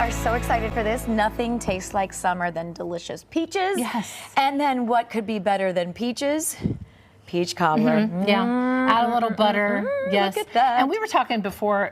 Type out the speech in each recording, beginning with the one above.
are so excited for this. Nothing tastes like summer than delicious peaches. Yes. And then what could be better than peaches? Peach cobbler. Yeah, add a little butter. Yes. Look at that. And we were talking before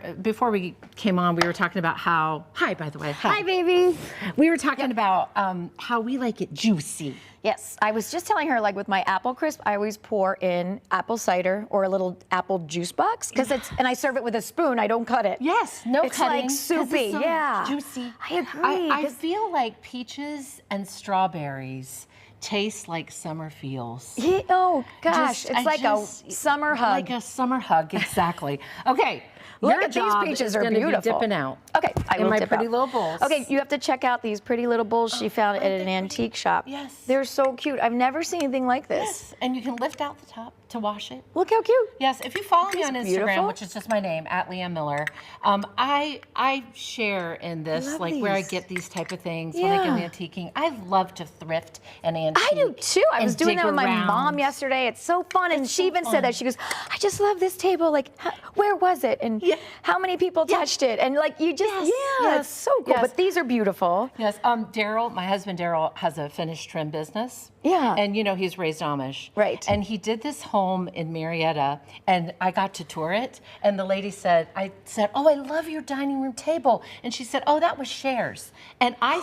we came on, we were talking about how, hi, by the way. Hi, baby. We were talking about how we like it juicy. Yes, I was just telling her, like with my apple crisp, I always pour in apple cider or a little apple juice box because and I serve it with a spoon. I don't cut it. Yes, no it's cutting. Like soupy. It's so yeah, juicy. I agree. I feel like peaches and strawberries taste like summer feels. Yeah, oh gosh, it's like a summer hug. Like a summer hug, exactly. Okay. Look at these peaches, are beautiful. Be dipping out. Okay, I will in my dip pretty out. little bowls. Okay, you have to check out these pretty little bowls she found at an antique shop. Yes. They're so cute. I've never seen anything like this. Yes, and you can lift out the top to wash it. Look how cute. Yes, if you follow me on Instagram, beautiful. which is just my name, @Leanne Miller, I share in this, like where I get these type of things when I go antiquing. I love to thrift and antique. I do too. I was doing that with my mom yesterday. It's so fun. And she even said that. She goes, I just love this table. Like, where was it? And how many people touched it? And like, you just, it's so cool. But these are beautiful. Yes, Daryl, my husband Daryl, has a finished trim business. Yeah. And you know, he's raised Amish. Right. And he did this home in Marietta, and I got to tour it, and the lady said, I said, oh, I love your dining room table. And she said, oh, that was Cher's. And I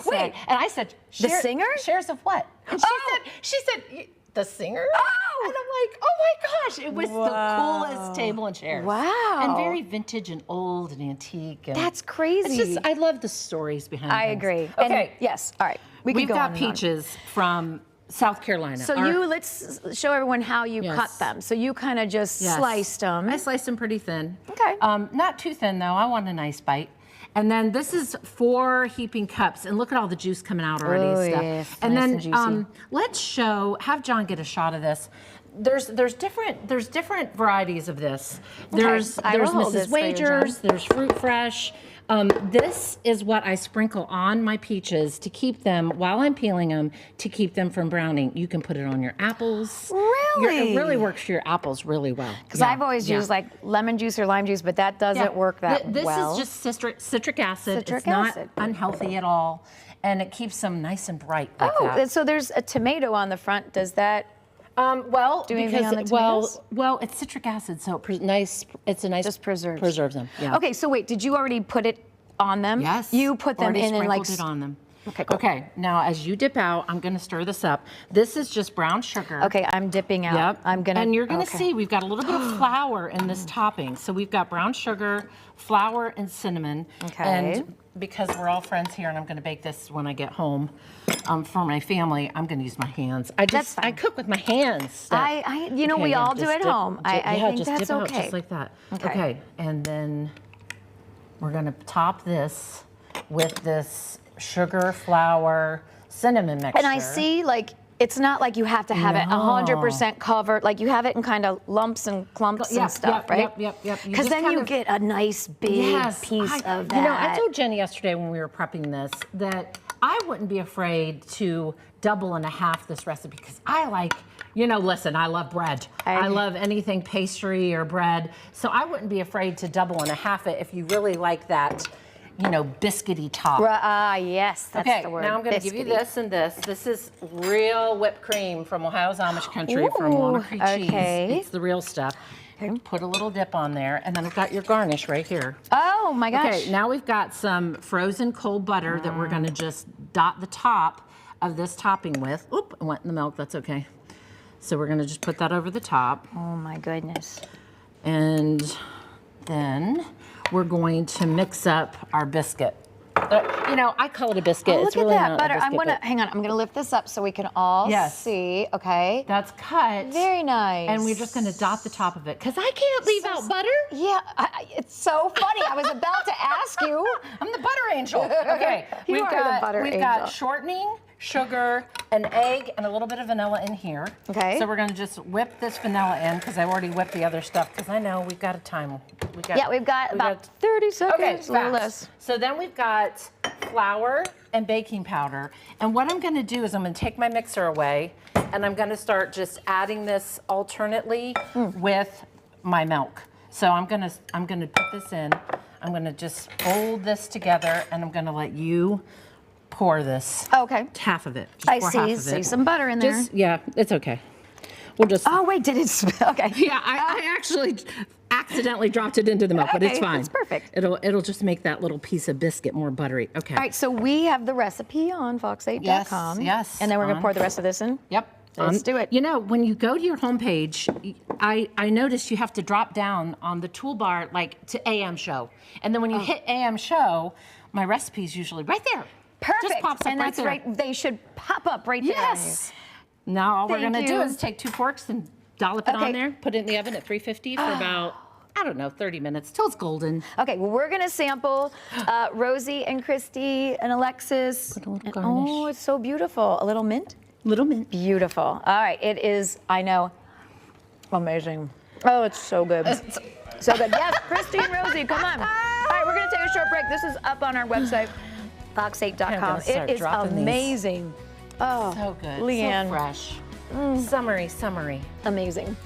said, the singer? Cher's of what? And she said, the singer? Oh! And I'm like, oh my gosh, it was the coolest table and chairs. Wow. And very vintage and old and antique. And that's crazy. It's just, I love the stories behind I things. agree. Okay. And yes, all right. We've got peaches from South Carolina. So let's show everyone how you cut them. So you kind of just sliced them. I sliced them pretty thin. Okay. Not too thin though, I want a nice bite. And then this is 4 heaping cups, and look at all the juice coming out already and stuff. Yes, and nice then and let's have John get a shot of this. There's different varieties of this. There's Mrs. Wagers, there's Fruit Fresh. This is what I sprinkle on my peaches to keep them, while I'm peeling them, to keep them from browning. You can put it on your apples. Really? It really works for your apples really well. Because I've always used like lemon juice or lime juice, but that doesn't work that well. This is just citric acid. It's not unhealthy at all. And it keeps them nice and bright like that. So there's a tomato on the front. Does that... well, do anything on the tomatoes? well, it's citric acid, so it's a nice just preserves them. Yeah. Okay, so wait, did you already put it on them? Yes. You put them in and like it on them. Okay, cool. Okay, now as you dip out, I'm going to stir this up. This is just brown sugar. Okay, I'm dipping out. Yep. And you're going to see we've got a little bit of flour in this topping. So we've got brown sugar, flour, and cinnamon. Okay. And because we're all friends here, and I'm going to bake this when I get home for my family, I'm going to use my hands. I cook with my hands. You know, we all do at home. I think just that's dip out okay. just like that. Okay. And then we're going to top this with this sugar, flour, cinnamon mixture. And I see, like, it's not like you have to have it 100% covered. Like, you have it in kind of lumps and clumps and stuff, right? Yep. Because then you get a nice big piece of that. You know, I told Jenny yesterday when we were prepping this that I wouldn't be afraid to double and a half this recipe because I like, you know, listen, I love bread. I love anything pastry or bread. So I wouldn't be afraid to double and a half it if you really like that, you know, biscuity top. Yes, that's the word. Now I'm going to give you this and this. This is real whipped cream from Ohio's Amish country from Walnut Creek Cheese. It's the real stuff. Okay. Put a little dip on there, and then I've got your garnish right here. Oh my gosh. Okay, now we've got some frozen cold butter that we're going to just dot the top of this topping with. Oop, it went in the milk, that's okay. So we're going to just put that over the top. Oh my goodness. And then we're going to mix up our biscuit. You know, I call it a biscuit. Oh, it's look really at that not butter. a biscuit, Hang on, I'm gonna lift this up so we can all see. Okay. That's cut. Very nice. And we're just gonna dot the top of it because I can't leave out butter. Yeah, it's so funny. I was about to ask you. I'm the butter angel. Okay, we've got shortening, sugar, an egg, and a little bit of vanilla in here. Okay. So we're gonna just whip this vanilla in because I've already whipped the other stuff because I know we've got a time. We've got about 30 seconds, a little less. So then we've got flour and baking powder. And what I'm gonna do is I'm gonna take my mixer away and I'm gonna start just adding this alternately with my milk. So I'm gonna put this in. I'm gonna just fold this together and I'm gonna let you pour this. Okay. Half of it. I see some butter in there. Yeah, it's okay. We'll just. Oh wait, did it spill? Okay. Yeah, I actually accidentally dropped it into the milk, but it's fine. It's perfect. It'll just make that little piece of biscuit more buttery. Okay. All right, so we have the recipe on fox8.com. Yes. And then we're gonna pour the rest of this in. Yep. Let's do it. You know, when you go to your homepage, I noticed you have to drop down on the toolbar like to AM show. And then when you hit AM show, my recipe is usually right there. Perfect. Just pops up and that's right there. They should pop up right there. Yes. Now all we're gonna do is take 2 forks and dollop it on there, put it in the oven at 350 for about, I don't know, 30 minutes till it's golden. Okay, well, we're gonna sample Rosie and Christy and Alexis. Put a little garnish. Oh, it's so beautiful. A little mint? Little mint. Beautiful. All right, it is, I know, amazing. Oh, it's so good. So good. Yes, Christy and Rosie, come on. All right, we're gonna take a short break. This is up on our website, fox8.com. It is amazing. Oh, so good. Leanne. So fresh. Summery. Amazing.